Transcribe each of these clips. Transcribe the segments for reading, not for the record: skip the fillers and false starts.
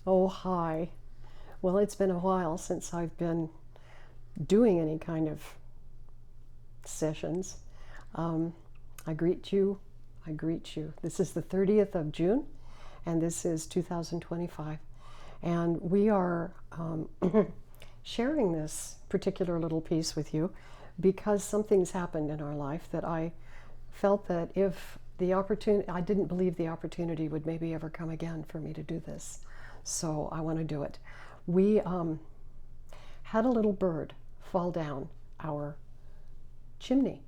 Oh, hi. Well, it's been a while since I've been doing any kind of sessions. Um, I greet you. I greet you. This is the 30th of June, and this is 2025. And we are sharing this particular little piece with you because something's happened in our life that I felt that if the opportunity, I didn't believe the opportunity would maybe ever come again for me to do this. So I want to do it. We had a little bird fall down our chimney.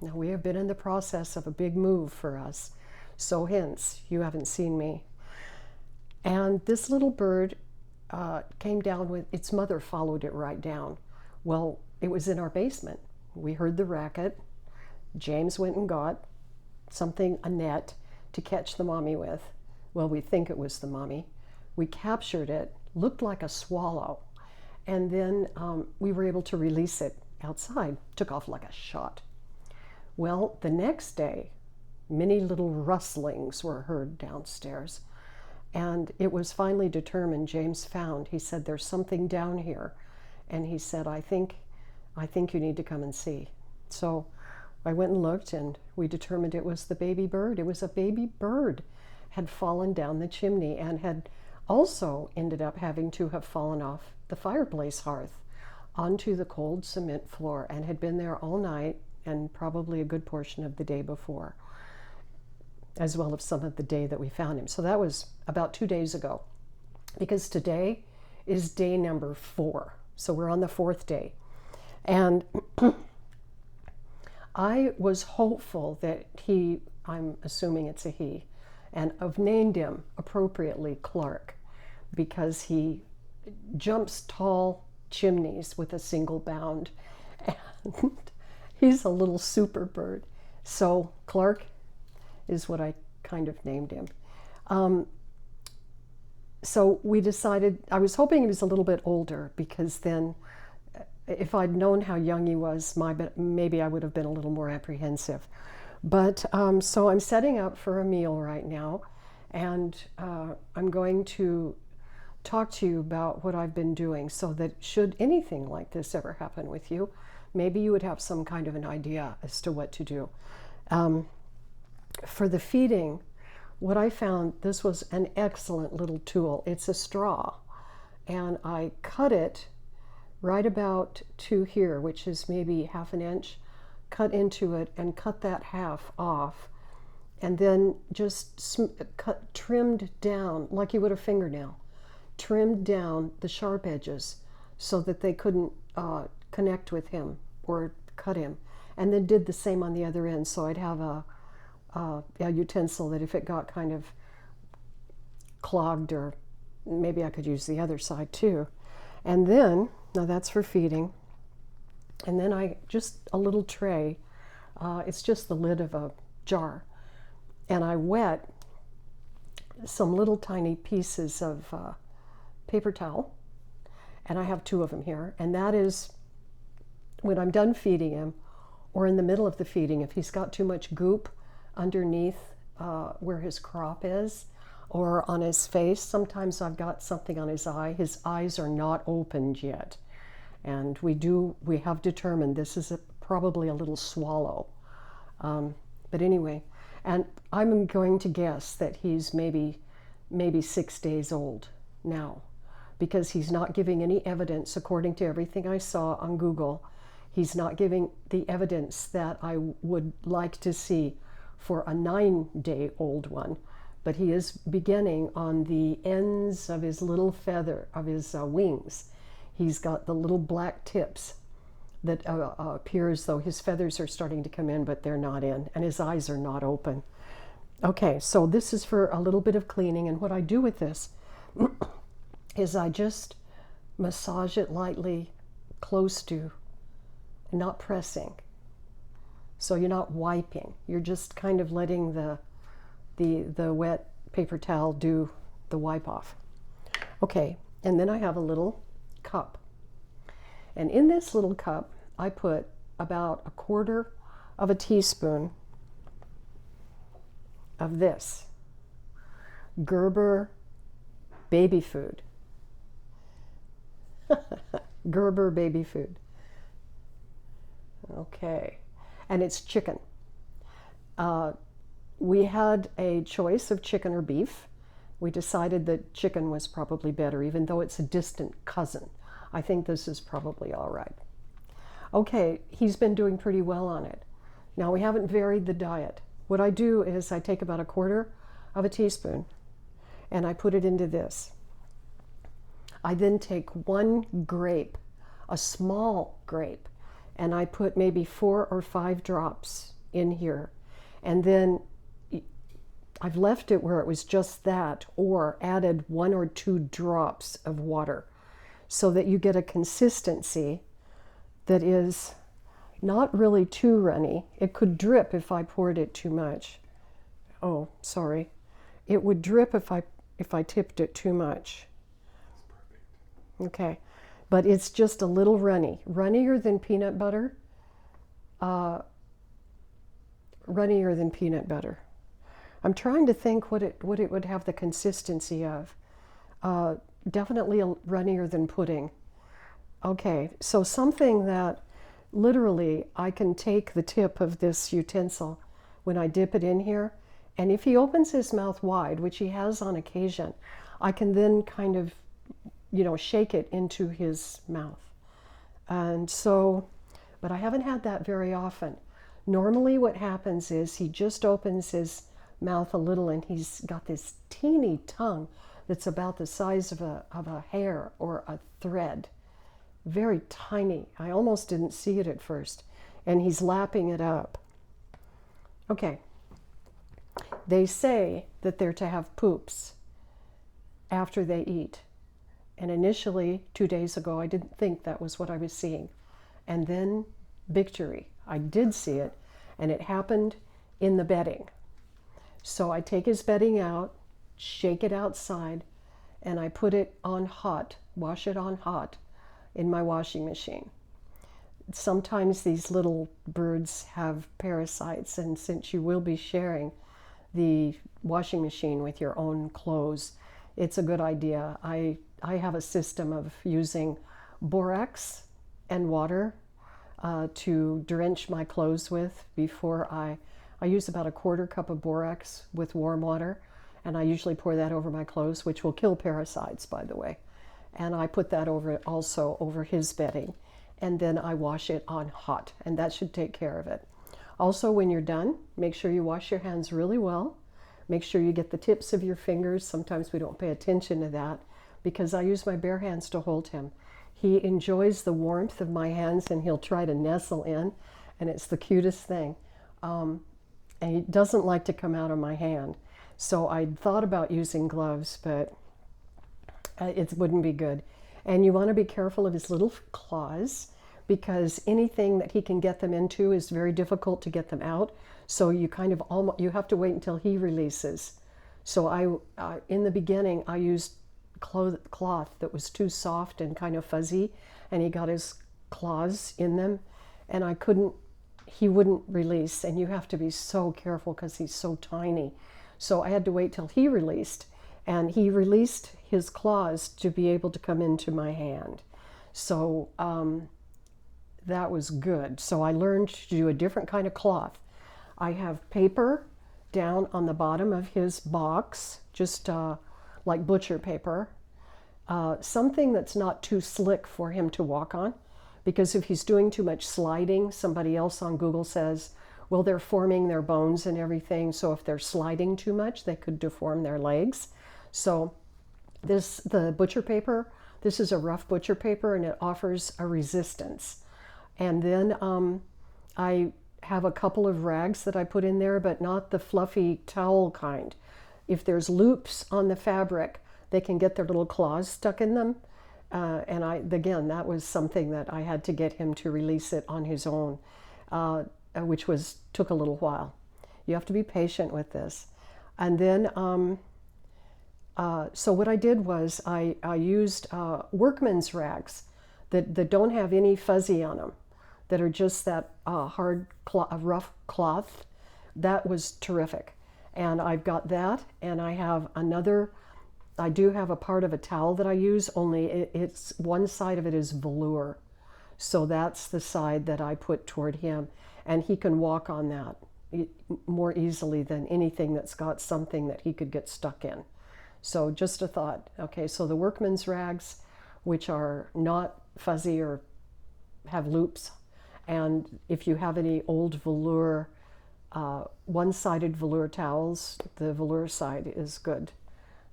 Now, we have been in the process of a big move for us, so hence you haven't seen me. And this little bird came down with its mother, followed it right down. Well, it was in our basement. We heard the racket. James went and got something, a net, to catch the mommy with. Well, we think it was the mommy. We captured it, looked like a swallow, and then we were able to release it outside. Took off like a shot. Well, the next day, many little rustlings were heard downstairs, and it was finally determined. James found, he said, there's something down here, and he said, I think you need to come and see. So I went and looked, and we determined it was the baby bird. It was a baby bird had fallen down the chimney and had also ended up having to have fallen off the fireplace hearth onto the cold cement floor and had been there all night and probably a good portion of the day before, as well as some of the day that we found him. So that was about 2 days ago, because today is day number 4. So we're on the 4th day. And I was hopeful that he, I'm assuming it's a he, and I've named him appropriately Clark, because he jumps tall chimneys with a single bound. And he's a little super bird. So Clark is what I kind of named him. So we decided, I was hoping he was a little bit older, because then if I'd known how young he was, maybe I would have been a little more apprehensive. But so I'm setting up for a meal right now, and I'm going to talk to you about what I've been doing, so that should anything like this ever happen with you, maybe you would have some kind of an idea as to what to do. For the feeding, what I found, this was an excellent little tool. It's a straw, and I cut it right about to here, which is maybe half an inch, cut into it and cut that half off, and then just trimmed down like you would a fingernail, trimmed down the sharp edges so that they couldn't connect with him or cut him, and then did the same on the other end, so I'd have a utensil that if it got kind of clogged, or maybe I could use the other side too. And then, now that's for feeding, and then I just a little tray, it's just the lid of a jar, and I wet some little tiny pieces of paper towel, and I have 2 of them here, and that is when I'm done feeding him, or in the middle of the feeding, if he's got too much goop underneath where his crop is, or on his face. Sometimes I've got something on his eye. His eyes are not opened yet, and we have determined this is probably a little swallow. But anyway, and I'm going to guess that he's maybe 6 days old now, because he's not giving any evidence, according to everything I saw on Google. He's not giving the evidence that I would like to see for a 9-day-old one, but he is beginning on the ends of his little feather, of his wings. He's got the little black tips that appear as though his feathers are starting to come in, but they're not in, and his eyes are not open. Okay, so this is for a little bit of cleaning, and what I do with this is I just massage it lightly close to, not pressing. So you're not wiping, you're just kind of letting the wet paper towel do the wipe off. Okay, and then I have a little cup. And in this little cup, I put about 1/4 of a teaspoon of this Gerber baby food. Gerber baby food. Okay, and it's chicken. We had a choice of chicken or beef. We decided that chicken was probably better, even though it's a distant cousin. I think this is probably all right. Okay, he's been doing pretty well on it. Now, we haven't varied the diet. What I do is I take about 1/4 of a teaspoon and I put it into this. I then take 1 grape, a small grape, and I put maybe 4 or 5 drops in here. And then I've left it where it was just that, or added 1 or 2 drops of water so that you get a consistency that is not really too runny. It could drip if I poured it too much. Oh, sorry. It would drip if I tipped it too much. Okay, but it's just a little runny, runnier than peanut butter. Runnier than peanut butter. I'm trying to think what it would have the consistency of. Definitely runnier than pudding. Okay, so something that literally I can take the tip of this utensil when I dip it in here, and if he opens his mouth wide, which he has on occasion, I can then kind of, shake it into his mouth. And so, but I haven't had that very often. Normally what happens is he just opens his mouth a little and he's got this teeny tongue that's about the size of a hair or a thread. Very tiny. I almost didn't see it at first. And he's lapping it up. Okay. They say that they're to have poops after they eat. And initially, 2 days ago, I didn't think that was what I was seeing. And then, victory. I did see it, and it happened in the bedding. So I take his bedding out, shake it outside, and I put it on hot, wash it on hot in my washing machine. Sometimes these little birds have parasites, and since you will be sharing the washing machine with your own clothes, it's a good idea. I have a system of using borax and water to drench my clothes with before I use about 1/4 cup of borax with warm water, and I usually pour that over my clothes, which will kill parasites, by the way. And I put that also over his bedding, and then I wash it on hot, and that should take care of it. Also, when you're done, make sure you wash your hands really well. Make sure you get the tips of your fingers. Sometimes we don't pay attention to that because I use my bare hands to hold him. He enjoys the warmth of my hands and he'll try to nestle in, and it's the cutest thing. And he doesn't like to come out of my hand. So I thought about using gloves, but it wouldn't be good. And you want to be careful of his little claws because anything that he can get them into is very difficult to get them out. So you kind of you have to wait until he releases. So in the beginning, I used cloth that was too soft and kind of fuzzy, and he got his claws in them, and he wouldn't release, and you have to be so careful because he's so tiny. So I had to wait till he released, and he released his claws to be able to come into my hand. So that was good. So I learned to do a different kind of cloth. I have paper down on the bottom of his box, just like butcher paper, something that's not too slick for him to walk on, because if he's doing too much sliding, somebody else on Google says, well, they're forming their bones and everything, so if they're sliding too much, they could deform their legs. So the butcher paper, this is a rough butcher paper, and it offers a resistance. And then I have a couple of rags that I put in there, but not the fluffy towel kind. If there's loops on the fabric, they can get their little claws stuck in them. And again, that was something that I had to get him to release it on his own, which took a little while. You have to be patient with this. And then, so what I did was I used workman's rags that don't have any fuzzy on them, that are just that rough cloth. That was terrific. And I've got that, and I have another I do have a part of a towel that I use, only it's one side of it is velour. So that's the side that I put toward him, and he can walk on that more easily than anything that's got something that he could get stuck in. So just a thought. Okay, so the workman's rags, which are not fuzzy or have loops, and if you have any old velour, one-sided velour towels, the velour side is good.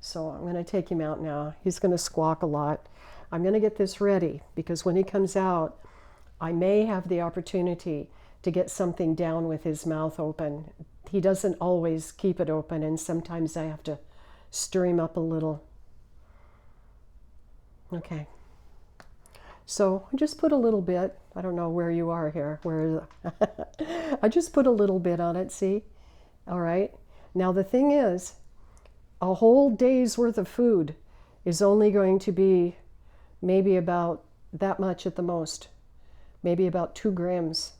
So I'm going to take him out now. He's going to squawk a lot. I'm going to get this ready because when he comes out, I may have the opportunity to get something down with his mouth open. He doesn't always keep it open, and sometimes I have to stir him up a little. Okay. So I just put a little bit. I don't know where you are here. Where I just put a little bit on it, see? All right. Now the thing is, a whole day's worth of food is only going to be maybe about that much at the most. Maybe about 2 grams.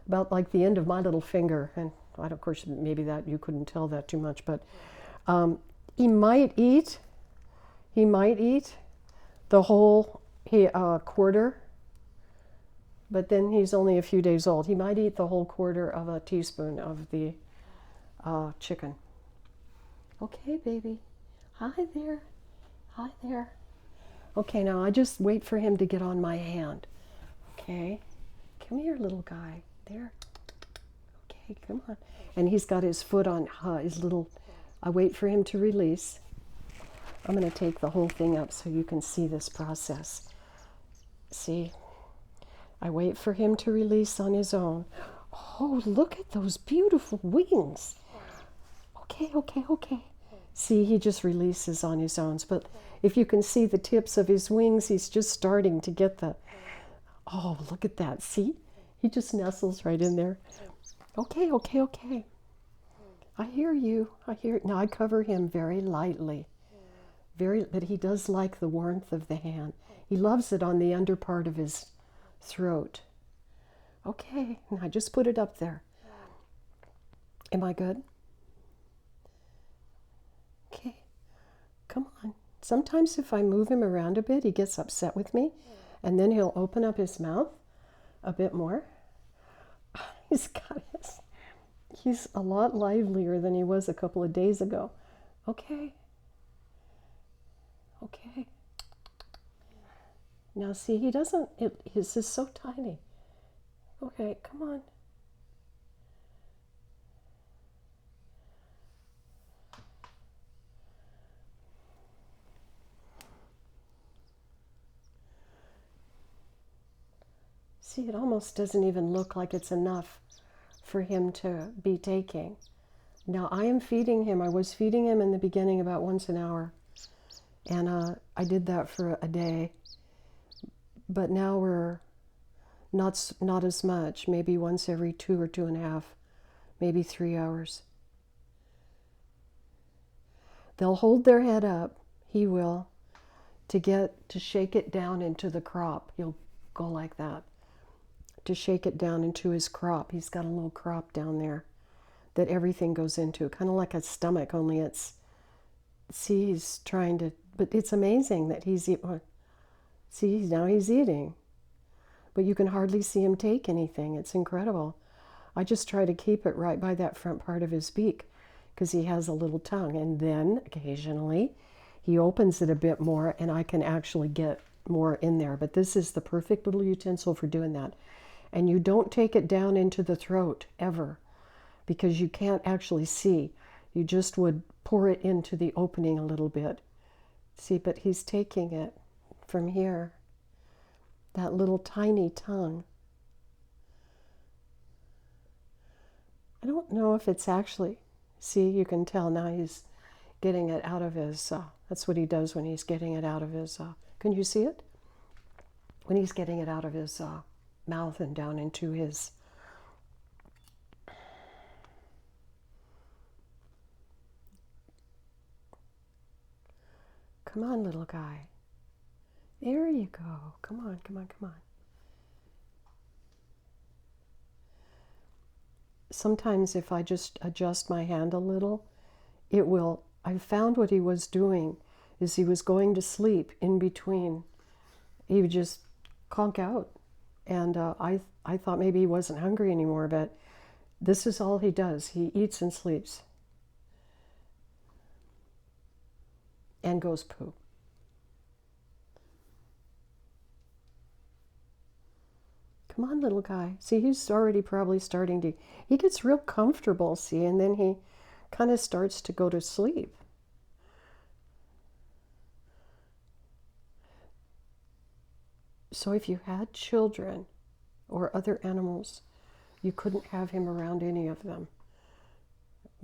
About like the end of my little finger. And of course, maybe that you couldn't tell that too much, but he might eat the whole quarter, but then he's only a few days old. He might eat the whole quarter of a teaspoon of the chicken. Okay, baby. Hi there. Hi there. Okay, now I just wait for him to get on my hand. Okay. Come here, little guy. There. Okay, come on. And he's got his foot on his little... I wait for him to release. I'm going to take the whole thing up so you can see this process. See? I wait for him to release on his own. Oh, look at those beautiful wings. Okay, okay, okay. See, he just releases on his own. But if you can see the tips of his wings, he's just starting to get the... Oh, look at that. See? He just nestles right in there. Okay, okay, okay. I hear you. I hear it. Now I cover him very lightly. But he does like the warmth of the hand. He loves it on the under part of his throat. Okay, now just put it up there. Am I good? Okay, come on. Sometimes if I move him around a bit, he gets upset with me, and then he'll open up his mouth a bit more. He's a lot livelier than he was a couple of days ago. Okay. Okay. Now see, he doesn't, his is so tiny. Okay, come on. See, it almost doesn't even look like it's enough for him to be taking. Now I am feeding him. I was feeding him in the beginning about once an hour. And I did that for a day. But now we're not as much, maybe once every 2 or 2.5, maybe 3 hours. They'll hold their head up, he will, to shake it down into the crop. He'll go like that, to shake it down into his crop. He's got a little crop down there that everything goes into, kind of like a stomach, only see, he's trying to, but it's amazing that see, now he's eating. But you can hardly see him take anything. It's incredible. I just try to keep it right by that front part of his beak because he has a little tongue. And then occasionally he opens it a bit more and I can actually get more in there. But this is the perfect little utensil for doing that. And you don't take it down into the throat ever because you can't actually see. You just would pour it into the opening a little bit. See, but he's taking it from here. That little tiny tongue. I don't know if it's actually, see, you can tell now he's getting it out of his, that's what he does when he's getting it out of his, can you see it? When he's getting it out of his mouth and down into his, come on, little guy. There you go. Come on, come on, come on. Sometimes if I just adjust my hand a little, it will, I found what he was doing is he was going to sleep in between. He would just conk out. And I thought maybe he wasn't hungry anymore, but this is all he does. He eats and sleeps. And goes poo. Come on, little guy. See, he's already probably starting to, he gets real comfortable, see, and then he kind of starts to go to sleep. So if you had children or other animals, you couldn't have him around any of them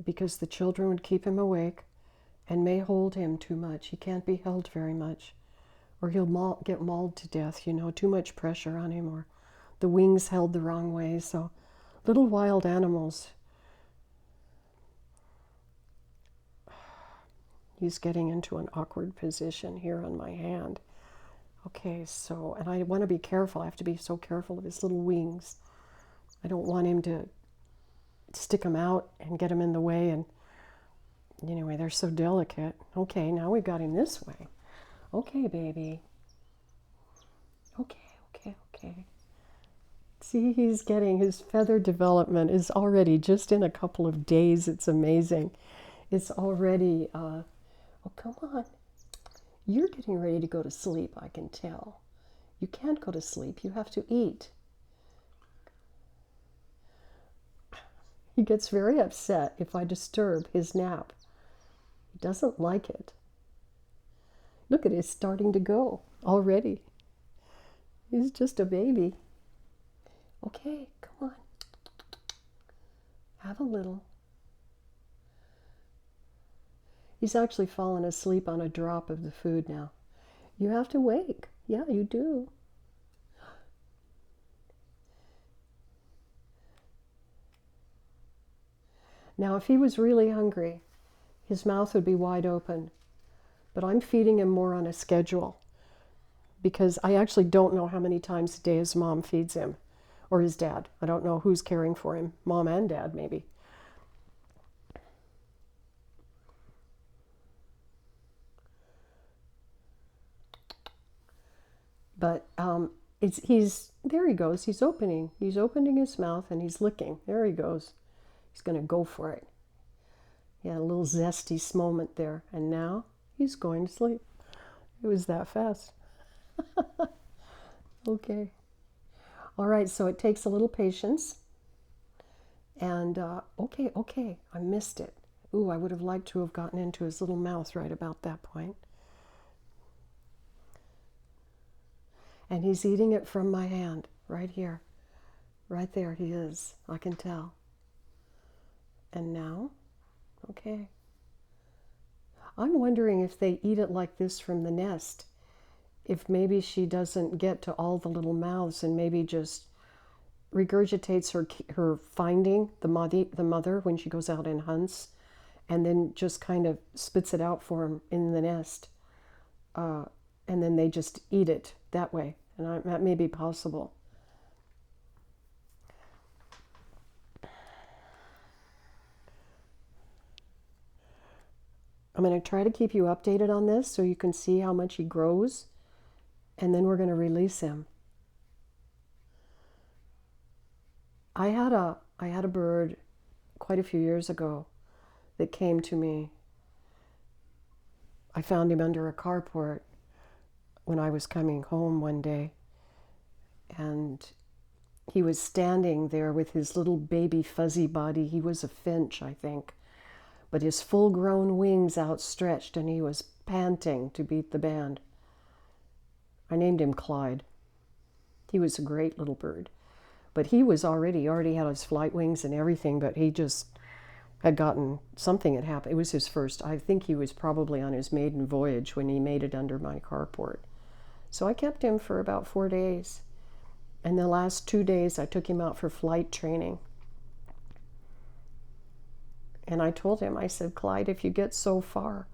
because the children would keep him awake and may hold him too much. He can't be held very much, or he'll get mauled to death, you know, too much pressure on him, or the wings held the wrong way. So little wild animals. He's getting into an awkward position here on my hand. Okay, so, and I want to be careful. I have to be so careful of his little wings. I don't want him to stick them out and get him in the way. And anyway, they're so delicate. Okay, now we've got him this way. Okay, baby. Okay. See, he's getting, his feather development is already just in a couple of days. It's amazing. It's already, oh, come on. You're getting ready to go to sleep, I can tell. You can't go to sleep. You have to eat. He gets very upset if I disturb his nap. He doesn't like it. Look at it, it's starting to go already. He's just a baby. Okay, come on. Have a little. He's actually fallen asleep on a drop of the food now. You have to wake. Yeah, you do. Now, if he was really hungry, his mouth would be wide open. But I'm feeding him more on a schedule because I actually don't know how many times a day his mom feeds him, or his dad. I don't know who's caring for him, mom and dad maybe. But there he goes. He's opening his mouth and he's licking. There he goes. He's going to go for it. Yeah, a little zesty moment there. And now he's going to sleep. It was that fast. Okay. All right, so it takes a little patience. And, okay, I missed it. Ooh, I would have liked to have gotten into his little mouth right about that point. And he's eating it from my hand, right here. Right there he is, I can tell. And now, okay. I'm wondering if they eat it like this from the nest, if maybe she doesn't get to all the little mouths and maybe just regurgitates her finding, the mother when she goes out and hunts, and then just kind of spits it out for them in the nest. And then they just eat it that way. And that may be possible. I'm going to try to keep you updated on this so you can see how much he grows. And then we're going to release him. I had a bird quite a few years ago that came to me. I found him under a carport when I was coming home one day, and he was standing there with his little baby fuzzy body. He was a finch, I think, but his full-grown wings outstretched, and he was panting to beat the band. I named him Clyde. He was a great little bird, but he already had his flight wings and everything, but he just had gotten, something had happened. It was his first, I think he was probably on his maiden voyage when he made it under my carport. So I kept him for about 4 days. And the last 2 days, I took him out for flight training. And I told him, I said, Clyde, if you get so far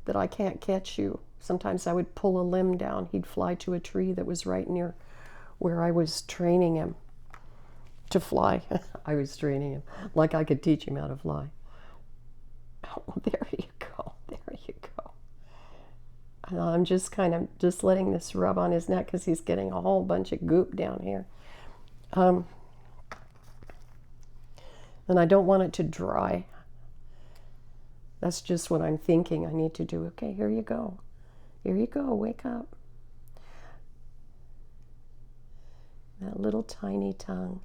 that I can't catch you, sometimes I would pull a limb down. He'd fly to a tree that was right near where I was training him to fly. I was training him like I could teach him how to fly. Oh, there you go. There you go. I'm just kind of just letting this rub on his neck because he's getting a whole bunch of goop down here. And I don't want it to dry. That's just what I'm thinking I need to do. Okay, here you go. Here you go. Wake up. That little tiny tongue.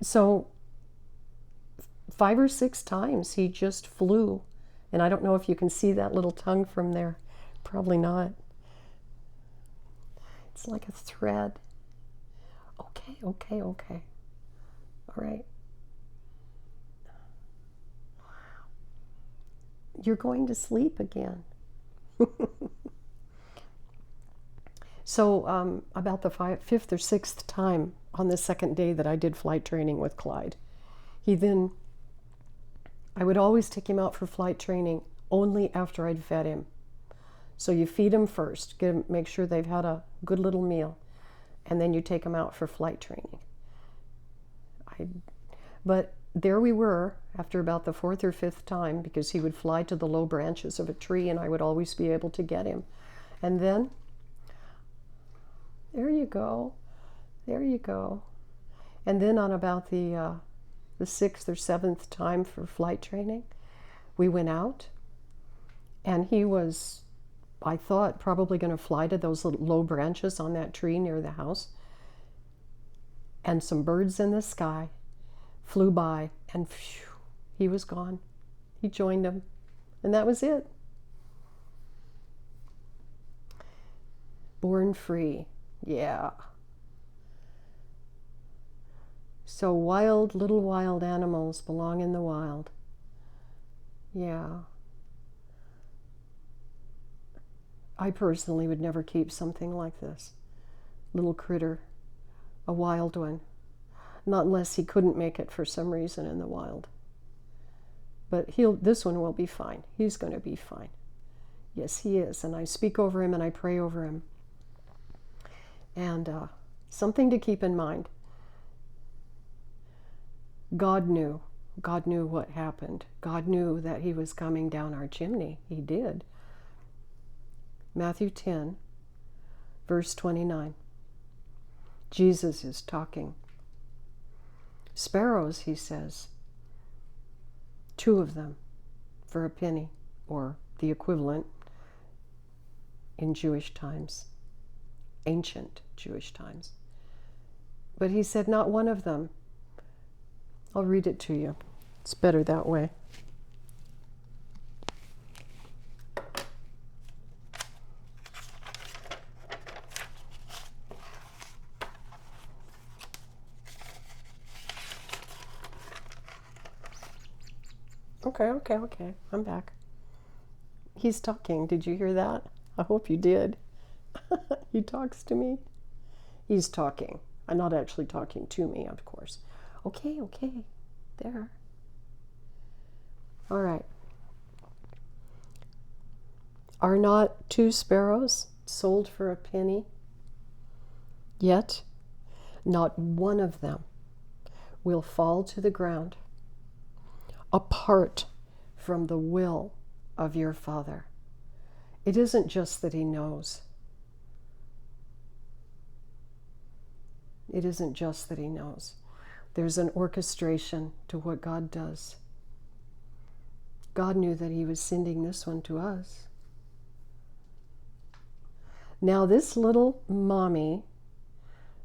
So 5 or 6 times he just flew. And I don't know if you can see that little tongue from there. Probably not. It's like a thread. Okay, okay, okay. All right. You're going to sleep again. So about the 5th or 6th time on the second day that I did flight training with Clyde, I would always take him out for flight training only after I'd fed him. So you feed him first, make sure they've had a good little meal, and then you take them out for flight training. But there we were after about the 4th or 5th time, because he would fly to the low branches of a tree and I would always be able to get him. And then, there you go, there you go. And then on about the 6th or 7th time for flight training, we went out and he was, I thought, probably going to fly to those little low branches on that tree near the house. And some birds in the sky flew by and phew, he was gone. He joined them. And that was it. Born free. Yeah. So little wild animals belong in the wild. Yeah. I personally would never keep something like this. Little critter. A wild one. Not unless he couldn't make it for some reason in the wild. But this one will be fine. He's going to be fine. Yes, he is. And I speak over him and I pray over him. And something to keep in mind. God knew. God knew what happened. God knew that he was coming down our chimney. He did. Matthew 10, verse 29. Jesus is talking. Sparrows, he says, 2 of them for a penny, or the equivalent in Jewish times, ancient Jewish times. But he said not one of them. I'll read it to you. It's better that way. Okay. I'm back. He's talking. Did you hear that? I hope you did. He talks to me. He's talking. I'm not actually talking to me, of course. Okay. There. All right. Are not 2 sparrows sold for a penny? Yet not one of them will fall to the ground apart from the will of your Father. It isn't just that he knows. It isn't just that he knows. There's an orchestration to what God does. God knew that he was sending this one to us. Now this little mommy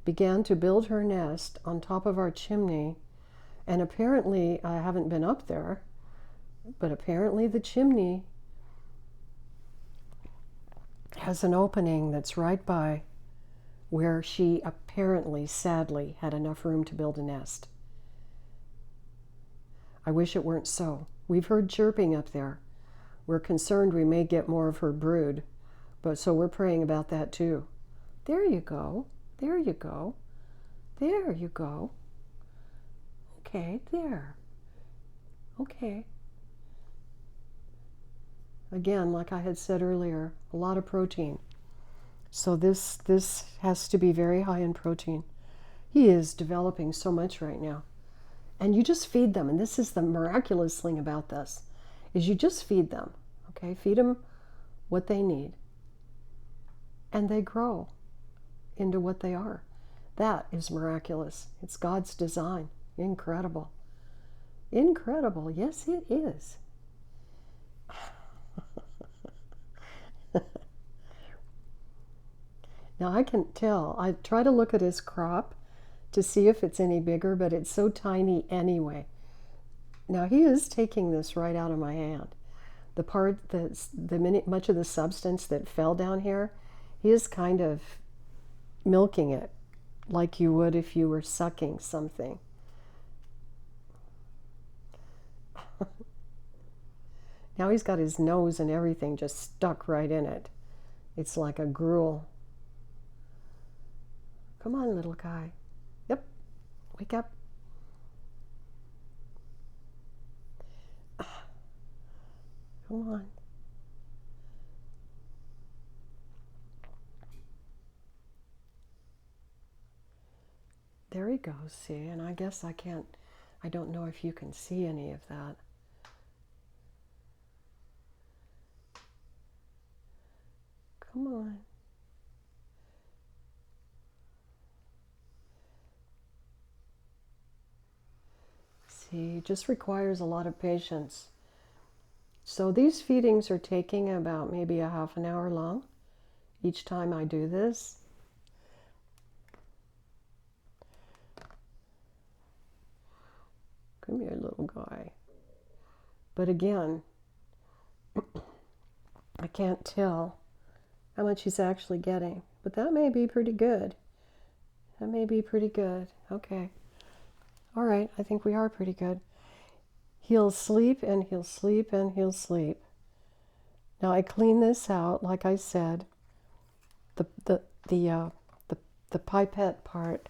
began to build her nest on top of our chimney, and apparently, I haven't been up there, but apparently the chimney has an opening that's right by where she apparently, sadly, had enough room to build a nest. I wish it weren't so. We've heard chirping up there. We're concerned we may get more of her brood, but so we're praying about that too. There you go. There you go. There you go. Okay, there. Okay. Again, like I had said earlier, a lot of protein. So this has to be very high in protein. He is developing so much right now. And you just feed them. And this is the miraculous thing about this, is you just feed them. Okay, feed them what they need, and they grow into what they are. That is miraculous. It's God's design. Incredible. Incredible. Yes, it is. Now I can tell. I try to look at his crop to see if it's any bigger, but it's so tiny anyway. Now he is taking this right out of my hand. The part that's much of the substance that fell down here, he is kind of milking it like you would if you were sucking something. Now he's got his nose and everything just stuck right in it. It's like a gruel. Come on, little guy. Yep. Wake up. Come on. There he goes, see, and I guess I don't know if you can see any of that. Come on. See, it just requires a lot of patience. So these feedings are taking about maybe a half an hour long each time I do this. Come here, little guy. But again, I can't tell how much he's actually getting. But that may be pretty good. That may be pretty good. Okay. All right, I think we are pretty good. He'll sleep and he'll sleep and he'll sleep. Now I clean this out, like I said. The pipette part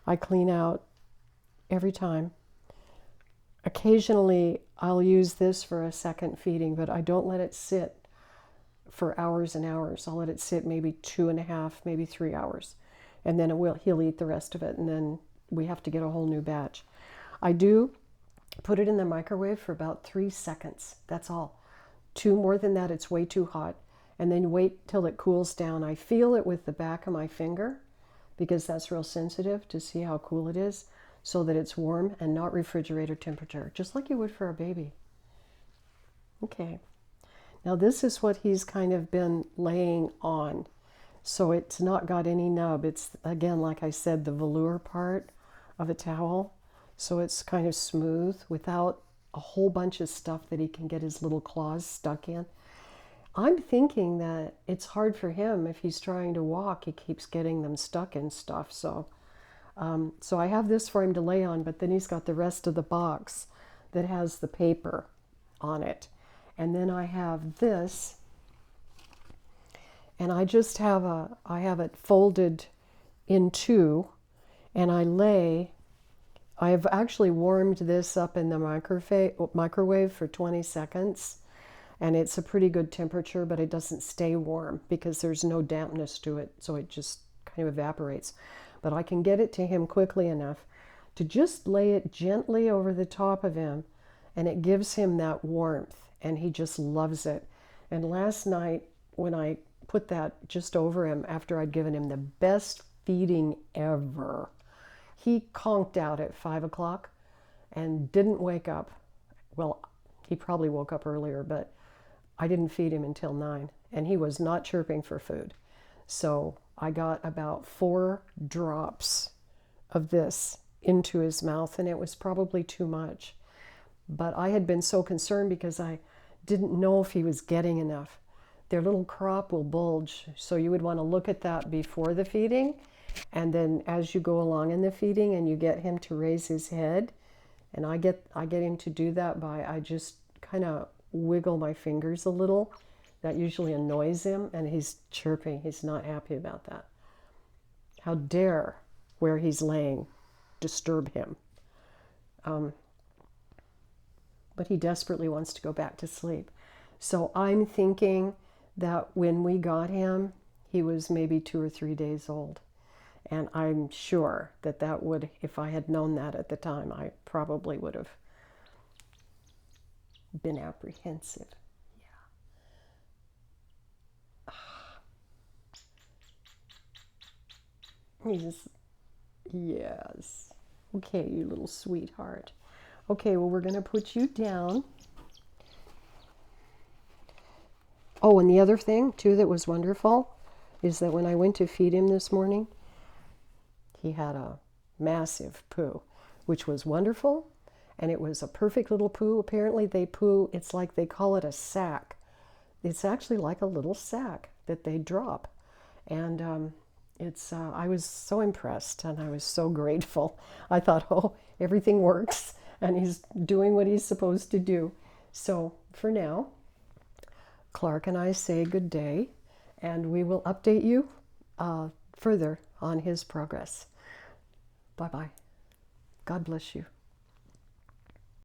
I clean out every time. Occasionally I'll use this for a second feeding, but I don't let it sit for hours and hours. I'll let it sit maybe 2.5, maybe 3 hours. And then he'll eat the rest of it, and then we have to get a whole new batch. I do put it in the microwave for about 3 seconds. That's all. More than that, it's way too hot. And then wait till it cools down. I feel it with the back of my finger because that's real sensitive to see how cool it is, so that it's warm and not refrigerator temperature, just like you would for a baby. Okay. Now this is what he's kind of been laying on. So it's not got any nub. It's, again, like I said, the velour part of a towel. So it's kind of smooth without a whole bunch of stuff that he can get his little claws stuck in. I'm thinking that it's hard for him if he's trying to walk. He keeps getting them stuck in stuff. So I have this for him to lay on, but then he's got the rest of the box that has the paper on it. And then I have this, and I just have I have it folded in two, and I've actually warmed this up in the microwave for 20 seconds, and it's a pretty good temperature, but it doesn't stay warm because there's no dampness to it, so it just kind of evaporates. But I can get it to him quickly enough to just lay it gently over the top of him, and it gives him that warmth, and he just loves it. And last night when I put that just over him after I'd given him the best feeding ever, he conked out at 5 o'clock and didn't wake up. Well, he probably woke up earlier, but I didn't feed him until 9, and he was not chirping for food. So I got about 4 drops of this into his mouth, and it was probably too much. But I had been so concerned because I didn't know if he was getting enough. Their little crop will bulge, so you would want to look at that before the feeding, and then as you go along in the feeding and you get him to raise his head, and I get him to do that by, I just kind of wiggle my fingers a little. That usually annoys him, and he's chirping. He's not happy about that. How dare where he's laying disturb him. But he desperately wants to go back to sleep. So I'm thinking that when we got him, he was maybe 2 or 3 days old. And I'm sure that would, if I had known that at the time, I probably would have been apprehensive. He's, yes. Okay, you little sweetheart. Okay, well, we're going to put you down. Oh, and the other thing, too, that was wonderful is that when I went to feed him this morning, he had a massive poo, which was wonderful. And it was a perfect little poo. Apparently, they poo, it's like they call it a sack. It's actually like a little sack that they drop. And I was so impressed and I was so grateful. I thought, oh, everything works and he's doing what he's supposed to do. So for now, Clark and I say good day, and we will update you further on his progress. Bye-bye. God bless you.